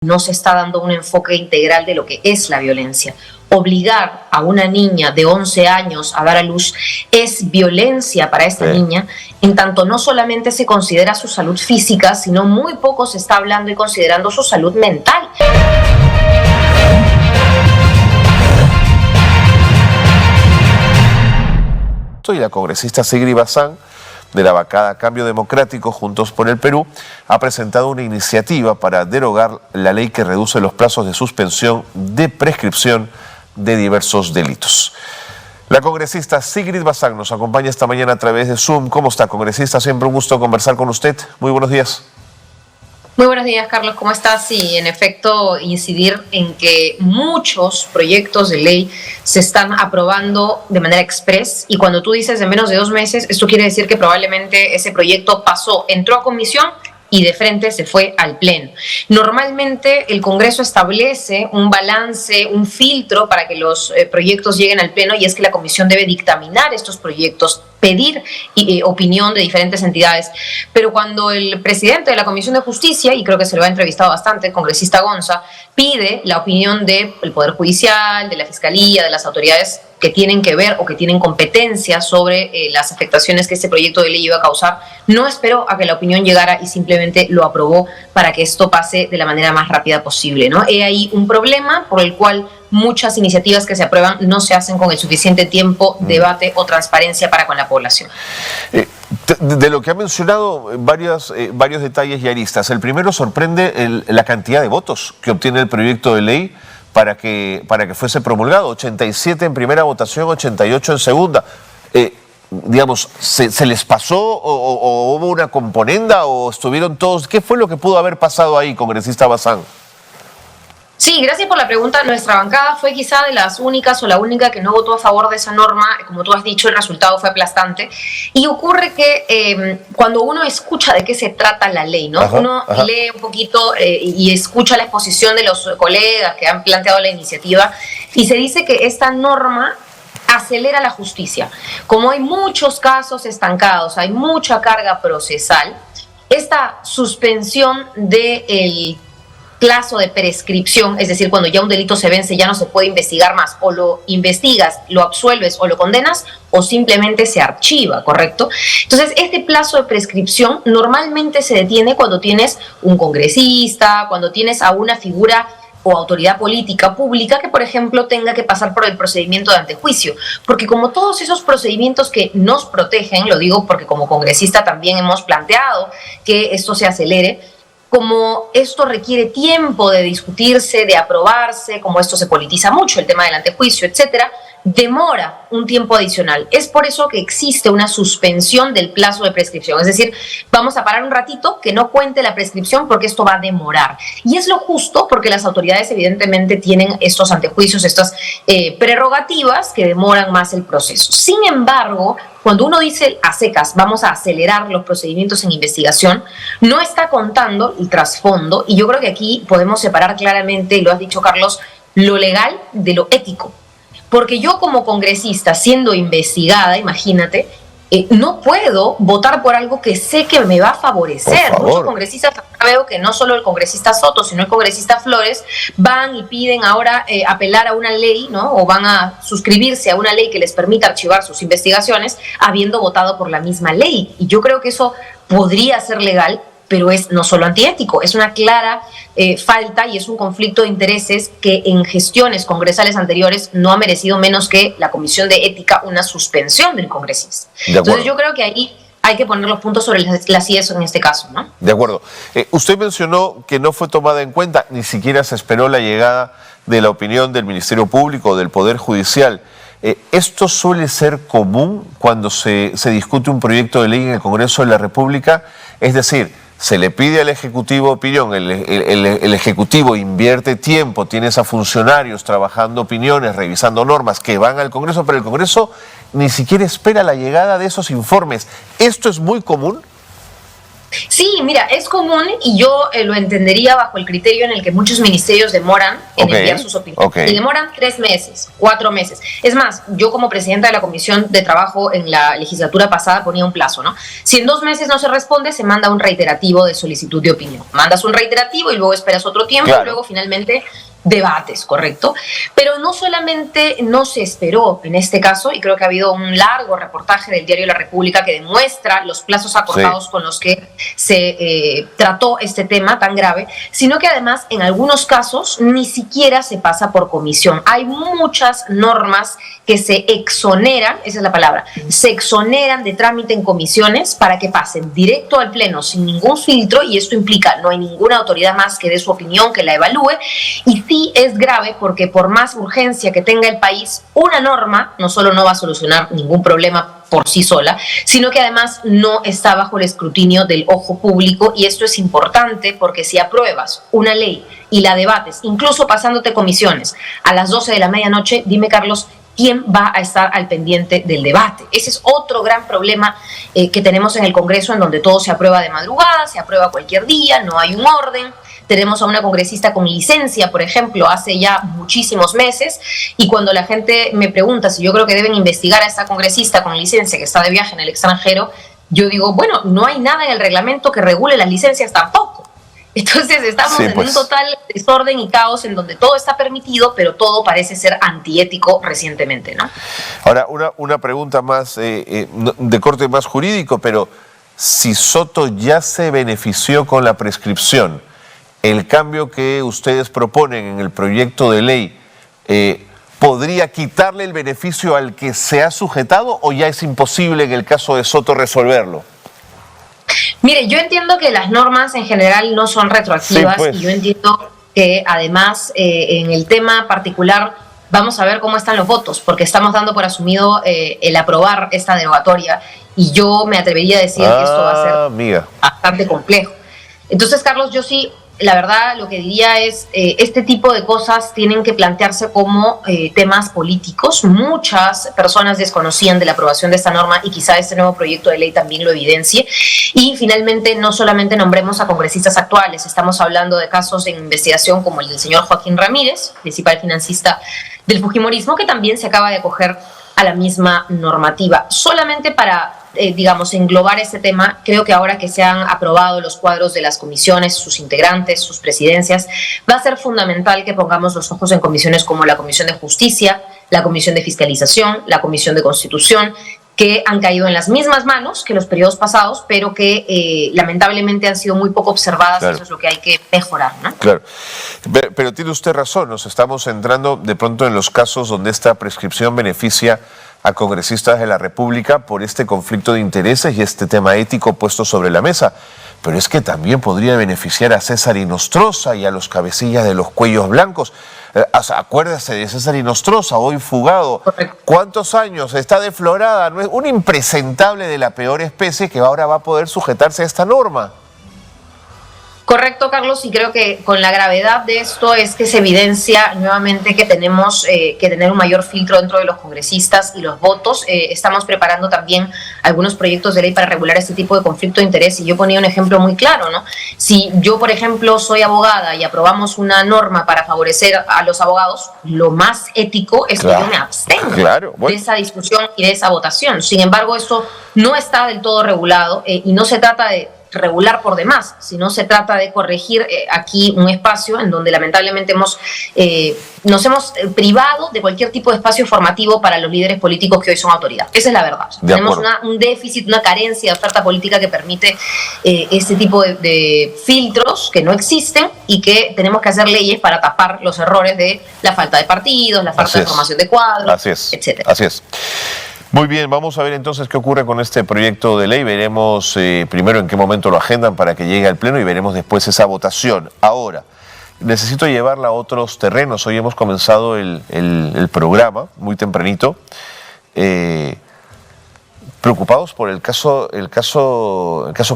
No se está dando un enfoque integral de lo que es la violencia. Obligar a una niña de 11 años a dar a luz es violencia para esta niña, en tanto no solamente se considera su salud física, sino muy poco se está hablando y considerando su salud mental. Y la congresista Sigrid Bazán, de la bancada Cambio Democrático Juntos por el Perú, ha presentado una iniciativa para derogar la ley que reduce los plazos de suspensión de prescripción de diversos delitos. La congresista Sigrid Bazán nos acompaña esta mañana a través de Zoom. ¿Cómo está, congresista? Siempre un gusto conversar con usted. Muy buenos días. Muy buenos días, Carlos. ¿Cómo estás? Y en efecto, incidir en que muchos proyectos de ley se están aprobando de manera express, y cuando tú dices de menos de 2 meses, esto quiere decir que probablemente ese proyecto entró a comisión y de frente se fue al Pleno. Normalmente el Congreso establece un balance, un filtro para que los proyectos lleguen al Pleno, y es que la Comisión debe dictaminar estos proyectos, pedir opinión de diferentes entidades. Pero cuando el presidente de la Comisión de Justicia, y creo que se lo ha entrevistado bastante, el congresista Gonza, pide la opinión del Poder Judicial, de la Fiscalía, de las autoridades que tienen que ver o que tienen competencia sobre las afectaciones que este proyecto de ley iba a causar, no esperó a que la opinión llegara y simplemente lo aprobó para que esto pase de la manera más rápida posible, ¿no? He ahí un problema por el cual muchas iniciativas que se aprueban no se hacen con el suficiente tiempo, debate o transparencia para con la población. De lo que ha mencionado, varios detalles y aristas. El primero, sorprende la cantidad de votos que obtiene el proyecto de ley para que fuese promulgado. 87 en primera votación, 88 en segunda. Digamos, ¿se les pasó o hubo una componenda o estuvieron todos? ¿Qué fue lo que pudo haber pasado ahí, congresista Bazán? Sí, gracias por la pregunta. Nuestra bancada fue quizá de las únicas o la única que no votó a favor de esa norma. Como tú has dicho, el resultado fue aplastante. Y ocurre que cuando uno escucha de qué se trata la ley, ¿no? Uno lee un poquito y escucha la exposición de los colegas que han planteado la iniciativa, y se dice que esta norma acelera la justicia. Como hay muchos casos estancados, hay mucha carga procesal, esta suspensión del plazo de prescripción, es decir, cuando ya un delito se vence, ya no se puede investigar más, o lo investigas, lo absuelves o lo condenas, o simplemente se archiva, ¿correcto? Entonces, este plazo de prescripción normalmente se detiene cuando tienes un congresista, cuando tienes a una figura o autoridad política pública que, por ejemplo, tenga que pasar por el procedimiento de antejuicio. Porque como todos esos procedimientos que nos protegen, lo digo porque como congresista también hemos planteado que esto se acelere, como esto requiere tiempo de discutirse, de aprobarse, como esto se politiza mucho, el tema del antejuicio, etcétera, demora un tiempo adicional. Es por eso que existe una suspensión del plazo de prescripción. Es decir, vamos a parar un ratito, que no cuente la prescripción porque esto va a demorar. Y es lo justo porque las autoridades evidentemente tienen estos antejuicios, estas prerrogativas que demoran más el proceso. Sin embargo, cuando uno dice a secas, vamos a acelerar los procedimientos en investigación, no está contando el trasfondo, y yo creo que aquí podemos separar claramente, y lo has dicho, Carlos, lo legal de lo ético. Porque yo como congresista, siendo investigada, imagínate, no puedo votar por algo que sé que me va a favorecer. Muchos congresistas, veo que no solo el congresista Soto, sino el congresista Flores, van y piden ahora apelar a una ley, ¿no? O van a suscribirse a una ley que les permita archivar sus investigaciones, habiendo votado por la misma ley. Y yo creo que eso podría ser legal, pero es no solo antiético, es una clara falta y es un conflicto de intereses que en gestiones congresales anteriores no ha merecido menos que la Comisión de Ética una suspensión del congresista. Entonces yo creo que ahí hay que poner los puntos sobre las IES en este caso, ¿no? De acuerdo. Usted mencionó que no fue tomada en cuenta, ni siquiera se esperó la llegada de la opinión del Ministerio Público, del Poder Judicial. ¿Esto suele ser común cuando se discute un proyecto de ley en el Congreso de la República? Es decir, se le pide al Ejecutivo opinión, el Ejecutivo invierte tiempo, tienes a funcionarios trabajando opiniones, revisando normas que van al Congreso, pero el Congreso ni siquiera espera la llegada de esos informes. ¿Esto es muy común? Sí, mira, es común y yo lo entendería bajo el criterio en el que muchos ministerios demoran en enviar sus opiniones. Y demoran 3 meses, 4 meses. Es más, yo como presidenta de la Comisión de Trabajo en la legislatura pasada ponía un plazo, ¿no? Si en 2 meses no se responde, se manda un reiterativo de solicitud de opinión. Mandas un reiterativo y luego esperas otro tiempo y luego finalmente debates, ¿correcto? Pero no solamente no se esperó en este caso, y creo que ha habido un largo reportaje del diario La República que demuestra los plazos acortados con los que se trató este tema tan grave, sino que además en algunos casos ni siquiera se pasa por comisión. Hay muchas normas que se exoneran, esa es la palabra, se exoneran de trámite en comisiones para que pasen directo al Pleno sin ningún filtro, y esto implica no hay ninguna autoridad más que dé su opinión, que la evalúe, y sí es grave porque por más urgencia que tenga el país, una norma no solo no va a solucionar ningún problema por sí sola, sino que además no está bajo el escrutinio del ojo público, y esto es importante porque si apruebas una ley y la debates, incluso pasándote comisiones a las 12 de la medianoche, dime, Carlos, ¿quién va a estar al pendiente del debate? Ese es otro gran problema que tenemos en el Congreso, en donde todo se aprueba de madrugada, se aprueba cualquier día, no hay un orden. Tenemos a una congresista con licencia, por ejemplo, hace ya muchísimos meses, y cuando la gente me pregunta si yo creo que deben investigar a esta congresista con licencia que está de viaje en el extranjero, yo digo, bueno, no hay nada en el reglamento que regule las licencias tampoco. Entonces estamos en un total desorden y caos en donde todo está permitido, pero todo parece ser antiético recientemente, ¿no? Ahora, una pregunta más de corte más jurídico, pero si Soto ya se benefició con la prescripción, el cambio que ustedes proponen en el proyecto de ley, ¿podría quitarle el beneficio al que se ha sujetado o ya es imposible en el caso de Soto resolverlo? Mire, yo entiendo que las normas en general no son retroactivas, y yo entiendo que además en el tema particular vamos a ver cómo están los votos, porque estamos dando por asumido el aprobar esta derogatoria, y yo me atrevería a decir que esto va a ser bastante complejo. Entonces, Carlos, yo sí, la verdad, lo que diría es, este tipo de cosas tienen que plantearse como temas políticos. Muchas personas desconocían de la aprobación de esta norma y quizá este nuevo proyecto de ley también lo evidencie. Y finalmente, no solamente nombremos a congresistas actuales, estamos hablando de casos en investigación como el del señor Joaquín Ramírez, principal financista del fujimorismo, que también se acaba de acoger a la misma normativa. Solamente para digamos, englobar este tema, creo que ahora que se han aprobado los cuadros de las comisiones, sus integrantes, sus presidencias, va a ser fundamental que pongamos los ojos en comisiones como la Comisión de Justicia, la Comisión de Fiscalización, la Comisión de Constitución, que han caído en las mismas manos que los periodos pasados, pero que lamentablemente han sido muy poco observadas. Eso es lo que hay que mejorar, ¿no? Claro, pero tiene usted razón, nos estamos centrando de pronto en los casos donde esta prescripción beneficia a congresistas de la República por este conflicto de intereses y este tema ético puesto sobre la mesa. Pero es que también podría beneficiar a César Inostroza y a los cabecillas de los cuellos blancos. Acuérdese de César Inostroza, hoy fugado. ¿Cuántos años? Está deflorada. ¿No es un impresentable de la peor especie que ahora va a poder sujetarse a esta norma? Correcto, Carlos, y creo que con la gravedad de esto es que se evidencia nuevamente que tenemos que tener un mayor filtro dentro de los congresistas y los votos. Estamos preparando también algunos proyectos de ley para regular este tipo de conflicto de interés, y yo ponía un ejemplo muy claro, ¿no? Si yo, por ejemplo, soy abogada y aprobamos una norma para favorecer a los abogados, lo más ético es que yo me abstenga de esa discusión y de esa votación. Sin embargo, esto no está del todo regulado y no se trata de regular por demás, sino se trata de corregir aquí un espacio en donde lamentablemente nos hemos privado de cualquier tipo de espacio formativo para los líderes políticos que hoy son autoridad. Esa es la verdad. Tenemos un déficit, una carencia de oferta política que permite este tipo de filtros que no existen, y que tenemos que hacer leyes para tapar los errores de la falta de partidos, la falta de formación de cuadros, etcétera. Así es. Muy bien, vamos a ver entonces qué ocurre con este proyecto de ley. Veremos primero en qué momento lo agendan para que llegue al Pleno y veremos después esa votación. Ahora, necesito llevarla a otros terrenos. Hoy hemos comenzado el programa muy tempranito, preocupados por el caso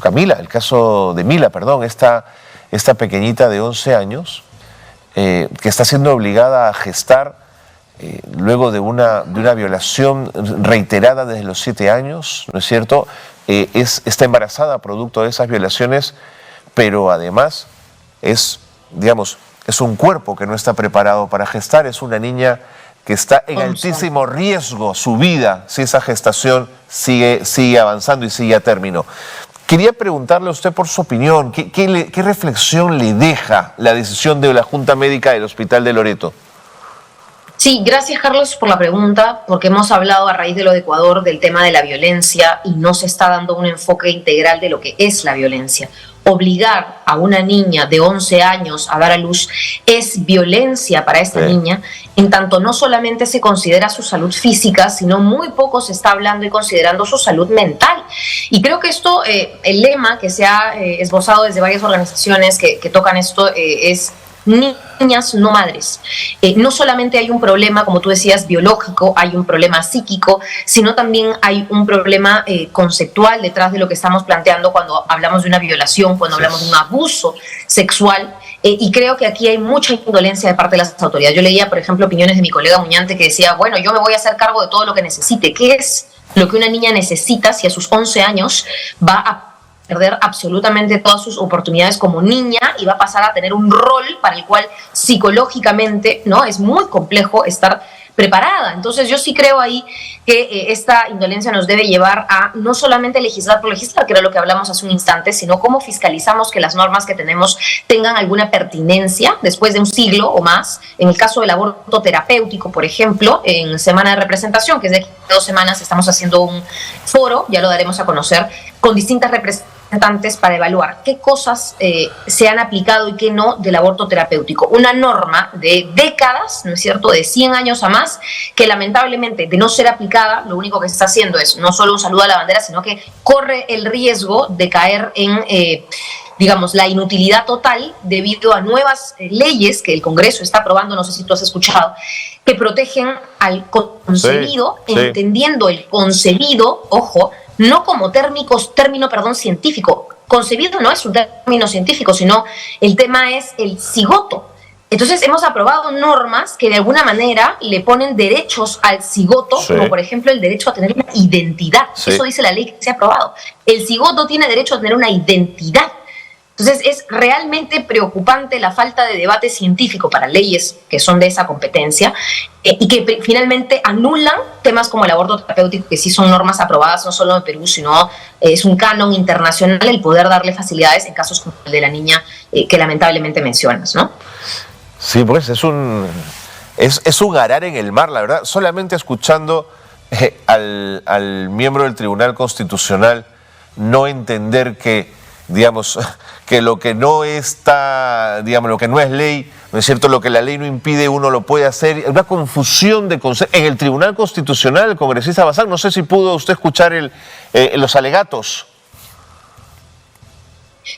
Camila, el caso de Mila, perdón, esta pequeñita de 11 años que está siendo obligada a gestar luego de una violación reiterada desde los 7 años, ¿no es cierto? Está embarazada producto de esas violaciones, pero además es un cuerpo que no está preparado para gestar, es una niña que está en altísimo riesgo su vida si esa gestación sigue avanzando y sigue a término. Quería preguntarle a usted por su opinión, ¿qué reflexión le deja la decisión de la Junta Médica del Hospital de Loreto? Sí, gracias Carlos por la pregunta, porque hemos hablado a raíz de lo de Ecuador del tema de la violencia y no se está dando un enfoque integral de lo que es la violencia. Obligar a una niña de 11 años a dar a luz es violencia para esta niña, en tanto no solamente se considera su salud física, sino muy poco se está hablando y considerando su salud mental. Y creo que esto, el lema que se ha esbozado desde varias organizaciones que tocan esto es niñas, no madres. No solamente hay un problema, como tú decías, biológico, hay un problema psíquico, sino también hay un problema conceptual detrás de lo que estamos planteando cuando hablamos de una violación, cuando hablamos de un abuso sexual. Y creo que aquí hay mucha indolencia de parte de las autoridades. Yo leía, por ejemplo, opiniones de mi colega Muñante que decía, bueno, yo me voy a hacer cargo de todo lo que necesite. ¿Qué es lo que una niña necesita si a sus 11 años va a perder absolutamente todas sus oportunidades como niña y va a pasar a tener un rol para el cual psicológicamente, ¿no?, es muy complejo estar preparada? Entonces yo sí creo ahí que esta indolencia nos debe llevar a no solamente legislar por legislar, que era lo que hablamos hace un instante, sino cómo fiscalizamos que las normas que tenemos tengan alguna pertinencia después de un siglo o más. En el caso del aborto terapéutico, por ejemplo, en Semana de Representación, que es de aquí a 2 semanas, estamos haciendo un foro, ya lo daremos a conocer, con distintas representantes para evaluar qué cosas se han aplicado y qué no del aborto terapéutico. Una norma de décadas, ¿no es cierto?, de 100 años a más, que lamentablemente de no ser aplicada, lo único que se está haciendo es no solo un saludo a la bandera, sino que corre el riesgo de caer en la inutilidad total debido a nuevas leyes que el Congreso está aprobando, no sé si tú has escuchado, que protegen al concebido, entendiendo el concebido, ojo, no como término científico. Concebido no es un término científico, sino el tema es el cigoto. Entonces hemos aprobado normas que de alguna manera le ponen derechos al cigoto, como por ejemplo el derecho a tener una identidad. Eso dice la ley que se ha aprobado. El cigoto tiene derecho a tener una identidad. Entonces es realmente preocupante la falta de debate científico para leyes que son de esa competencia y que finalmente anulan temas como el aborto terapéutico, que sí son normas aprobadas no solo en Perú, sino es un canon internacional el poder darle facilidades en casos como el de la niña que lamentablemente mencionas, ¿no? Sí, pues es un arar en el mar, la verdad. Solamente escuchando al miembro del Tribunal Constitucional no entender que lo que no está, lo que no es ley, ¿no es cierto?, lo que la ley no impide, uno lo puede hacer. Una confusión de conceptos. En el Tribunal Constitucional, el congresista Bazán, no sé si pudo usted escuchar los alegatos.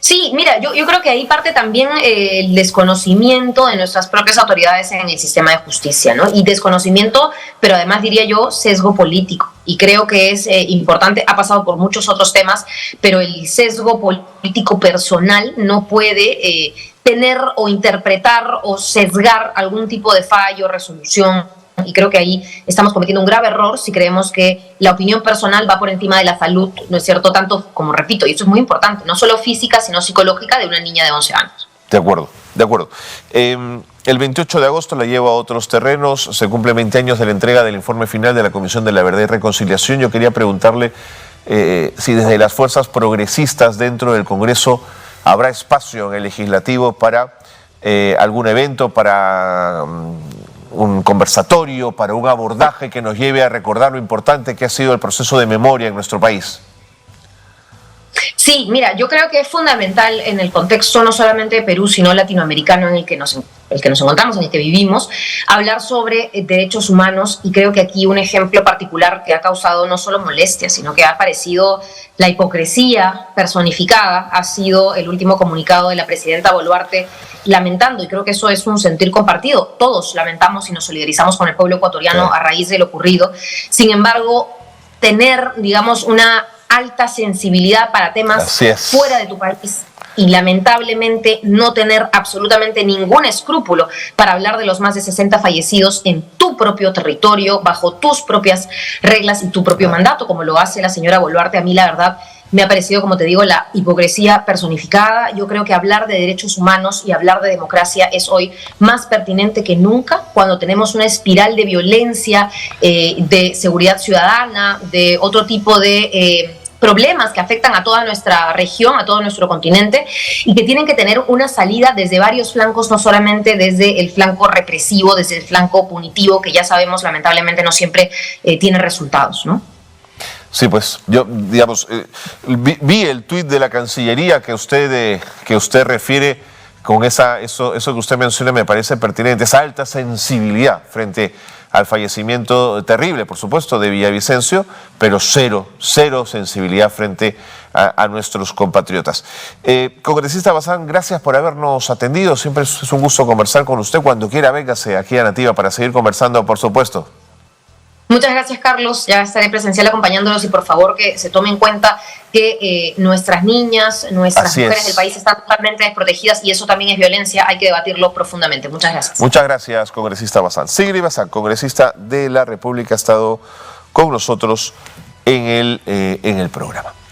Sí, mira, yo creo que ahí parte también el desconocimiento de nuestras propias autoridades en el sistema de justicia, ¿no? Y desconocimiento, pero además diría yo, sesgo político. Y creo que es importante, ha pasado por muchos otros temas, pero el sesgo político personal no puede tener o interpretar o sesgar algún tipo de fallo, resolución. Y creo que ahí estamos cometiendo un grave error si creemos que la opinión personal va por encima de la salud, ¿no es cierto? Tanto como, repito, y eso es muy importante, no solo física, sino psicológica de una niña de 11 años. De acuerdo, de acuerdo. El 28 de agosto la lleva a otros terrenos, se cumplen 20 años de la entrega del informe final de la Comisión de la Verdad y Reconciliación. Yo quería preguntarle si desde las fuerzas progresistas dentro del Congreso habrá espacio en el legislativo para algún evento, para un conversatorio, para un abordaje que nos lleve a recordar lo importante que ha sido el proceso de memoria en nuestro país. Sí, mira, yo creo que es fundamental en el contexto no solamente de Perú, sino latinoamericano en el que nos encontramos, en el que vivimos, hablar sobre derechos humanos, y creo que aquí un ejemplo particular que ha causado no solo molestia, sino que ha parecido la hipocresía personificada, ha sido el último comunicado de la presidenta Boluarte lamentando, y creo que eso es un sentir compartido. Todos lamentamos y nos solidarizamos con el pueblo ecuatoriano a raíz de lo ocurrido. Sin embargo, tener, una alta sensibilidad para temas fuera de tu país y lamentablemente no tener absolutamente ningún escrúpulo para hablar de los más de 60 fallecidos en tu propio territorio, bajo tus propias reglas y tu propio mandato, como lo hace la señora Boluarte. A mí, la verdad, me ha parecido, como te digo, la hipocresía personificada. Yo creo que hablar de derechos humanos y hablar de democracia es hoy más pertinente que nunca, cuando tenemos una espiral de violencia, de seguridad ciudadana, de otro tipo de problemas que afectan a toda nuestra región, a todo nuestro continente, y que tienen que tener una salida desde varios flancos, no solamente desde el flanco represivo, desde el flanco punitivo, que ya sabemos lamentablemente no siempre tiene resultados, ¿no? Sí, pues yo, digamos, vi el tuit de la Cancillería que usted refiere con eso que usted menciona, me parece pertinente, esa alta sensibilidad frente al fallecimiento terrible, por supuesto, de Villavicencio, pero cero sensibilidad frente a nuestros compatriotas. Congresista Bazán, gracias por habernos atendido. Siempre es un gusto conversar con usted. Cuando quiera, véngase aquí a Nativa para seguir conversando, por supuesto. Muchas gracias, Carlos. Ya estaré presencial acompañándolos y por favor que se tome en cuenta que nuestras niñas, nuestras mujeres del país están totalmente desprotegidas y eso también es violencia. Hay que debatirlo profundamente. Muchas gracias. Muchas gracias, congresista Bazán. Sigrid Bazán, congresista de la República, ha estado con nosotros en el programa.